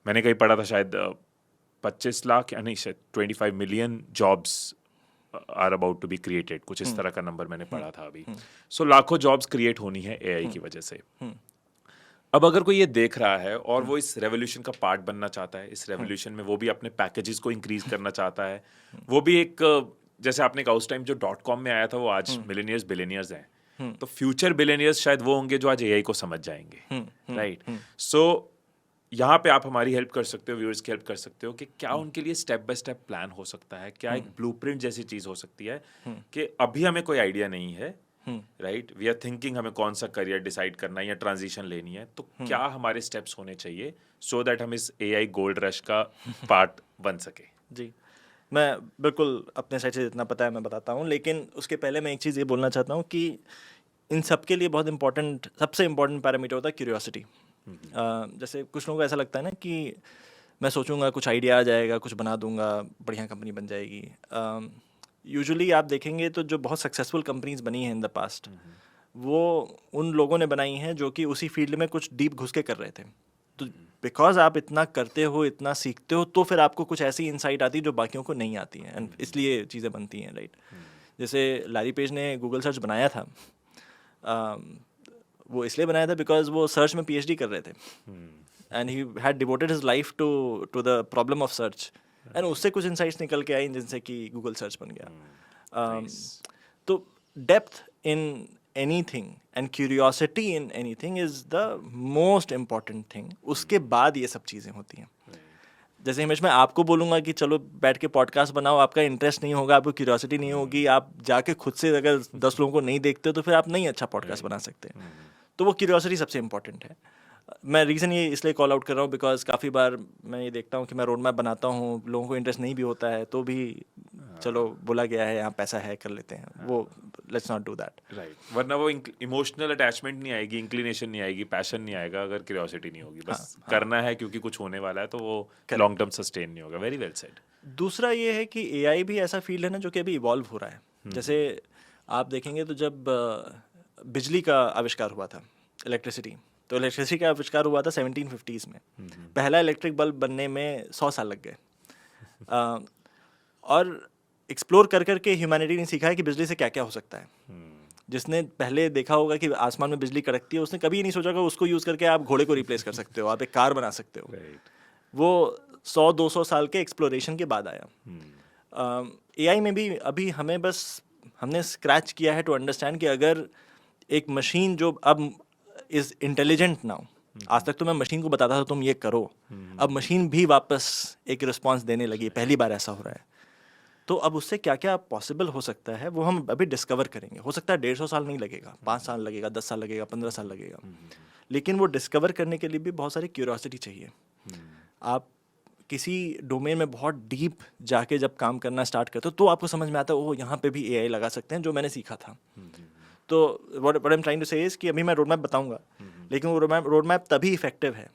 मैंने कहीं पढ़ा था शायद 25 लाख या नहीं शायद 25 million jobs are about to be created, कुछ इस तरह का नंबर मैंने पढ़ा था अभी। सो लाखों जॉब्स क्रिएट होनी है एआई की वजह से। अब अगर कोई ये देख रहा है और वो इस रेवोल्यूशन का पार्ट बनना चाहता है, इस रेवोल्यूशन में वो भी अपने पैकेजेस को इंक्रीज करना चाहता है, वो भी एक, जैसे आपने कहा उस टाइम जो .com में आया था वो आज मिलियनियर्स बिलियनियर्स हैं, तो फ्यूचर बिलियनियर्स शायद वो होंगे जो आज एआई को समझ जाएंगे, राइट? सो यहाँ पे आप हमारी हेल्प कर सकते हो, व्यूअर्स की हेल्प कर सकते हो कि क्या उनके लिए स्टेप बाय स्टेप प्लान हो सकता है, क्या एक ब्लूप्रिंट जैसी चीज हो सकती है कि अभी हमें कोई आइडिया नहीं है, राइट, वी आर थिंकिंग हमें कौन सा करियर डिसाइड करना है या ट्रांजिशन लेनी है, तो क्या हमारे स्टेप्स होने चाहिए सो दैट हम इस एआई गोल्ड रश का पार्ट बन सके। जी, मैं बिल्कुल अपने साइड से जितना पता है मैं बताता हूँ, लेकिन उसके पहले मैं एक चीज़ ये बोलना चाहता हूँ कि इन सब के लिए बहुत इंपॉर्टेंट, सबसे इम्पॉर्टेंट पैरामीटर होता है क्यूरियोसिटी। जैसे कुछ लोगों को ऐसा लगता है ना कि मैं सोचूंगा कुछ आइडिया आ जाएगा, कुछ बना दूंगा, बढ़िया कंपनी बन जाएगी। यूजुअली आप देखेंगे तो जो बहुत सक्सेसफुल कंपनीज बनी हैं इन द पास्ट, वो उन लोगों ने बनाई हैं जो कि उसी फील्ड में कुछ डीप घुस के कर रहे थे। तो बिकॉज आप इतना करते हो, इतना सीखते हो, तो फिर आपको कुछ ऐसी इंसाइट आती है जो बाकियों को नहीं आती हैं, एंड इसलिए चीज़ें बनती हैं, राइट? जैसे लैरी पेज ने गूगल सर्च बनाया था, वो इसलिए बनाया था बिकॉज वो सर्च में पीएचडी कर रहे थे, and he had devoted his life to the problem of search, and उससे कुछ इंसाइट्स निकल के आई जिनसे कि गूगल सर्च बन गया। तो depth in anything and curiosity in anything is the most important thing. उसके बाद ये सब चीज़ें होती हैं। जैसे हिमेश, मैं आपको बोलूँगा कि चलो बैठ के पॉडकास्ट बनाओ, आपका इंटरेस्ट नहीं होगा, आपको क्यूरियोसिटी नहीं होगी, आप जाके खुद से अगर 10 लोगों को नहीं देखते हो तो फिर आप नहीं अच्छा पॉडकास्ट बना सकते। तो वो क्यूरियोसिटी सबसे इम्पॉर्टेंट है। मैं रीज़न ये इसलिए कॉल आउट कर रहा हूँ बिकॉज काफ़ी बार मैं ये देखता हूँ कि मैं रोड मैप बनाता हूँ, लोगों को इंटरेस्ट नहीं भी होता है, तो भी चलो बोला गया है यहाँ पैसा है कर लेते हैं, वो let's not do that, right. वरना वो इमोशनल अटैचमेंट नहीं आएगी, इंक्लिनेशन नहीं आएगी, पैशन नहीं आएगा अगर क्यूरियोसिटी नहीं होगी। बस करना है क्योंकि कुछ होने वाला है, तो वो लॉन्ग टर्म सस्टेन नहीं होगा। Very well said. दूसरा ये है कि एआई भी ऐसा फील्ड है ना जो कि अभी इवॉल्व हो रहा है। जैसे आप देखेंगे तो जब बिजली का आविष्कार हुआ था, इलेक्ट्रिसिटी, तो इलेक्ट्रिसिटी का आविष्कार हुआ था 1750s में। पहला इलेक्ट्रिक बल्ब बनने में 100 साल लग गए। और एक्सप्लोर कर करके ह्यूमैनिटी ने सीखा है कि बिजली से क्या क्या हो सकता है। जिसने पहले देखा होगा कि आसमान में बिजली कड़कती है, उसने कभी नहीं सोचा कि उसको यूज़ करके आप घोड़े को रिप्लेस कर सकते हो, आप एक कार बना सकते हो। वो 100-200 साल के एक्सप्लोरेशन के बाद आया। एआई में भी अभी हमने स्क्रैच किया है टू अंडरस्टैंड कि अगर एक मशीन जो अब इज़ इंटेलिजेंट नाउ, आज तक तो मैं मशीन को बताता था तुम ये करो, अब मशीन भी वापस एक रिस्पॉन्स देने लगी, पहली बार ऐसा हो रहा है। तो अब उससे क्या क्या पॉसिबल हो सकता है वो हम अभी डिस्कवर करेंगे। हो सकता है 150 साल नहीं लगेगा, 5 साल लगेगा, 10 साल लगेगा, 15 साल लगेगा, लेकिन वो डिस्कवर करने के लिए भी बहुत सारी क्यूरियोसिटी चाहिए। आप किसी डोमेन में बहुत डीप जाके जब काम करना स्टार्ट करते हो तो आपको समझ में आता है ओह यहाँ पे भी एआई लगा सकते हैं, जो मैंने सीखा था। तो what I am trying to say is कि अभी मैं रोड मैप बताऊंगा, लेकिन वो रोड मैप तभी इफेक्टिव है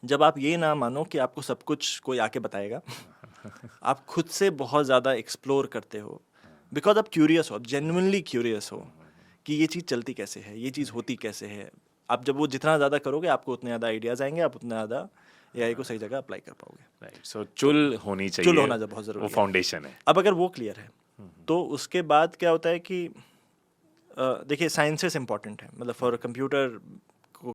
जब आप ये ना मानो कि आपको सब कुछ कोई आके बताएगा। आप खुद से बहुत ज़्यादा एक्सप्लोर करते हो बिकॉज आप क्यूरियस हो, आप जेन्युइनली क्यूरियस हो कि ये चीज़ चलती कैसे है, ये चीज़ होती कैसे है। आप जब वो जितना ज़्यादा करोगे आपको उतने ज़्यादा आइडियाज़ आएंगे, आप उतना ज़्यादा एआई को सही जगह अप्लाई कर पाओगे। राइट। सो चुल होनी चाहिए, चुल होना बहुत ज़रूरी वो है, फाउंडेशन है। अब अगर वो क्लियर है तो उसके बाद क्या होता है कि देखिए साइंसेस इंपॉर्टेंट है, मतलब फॉर कंप्यूटर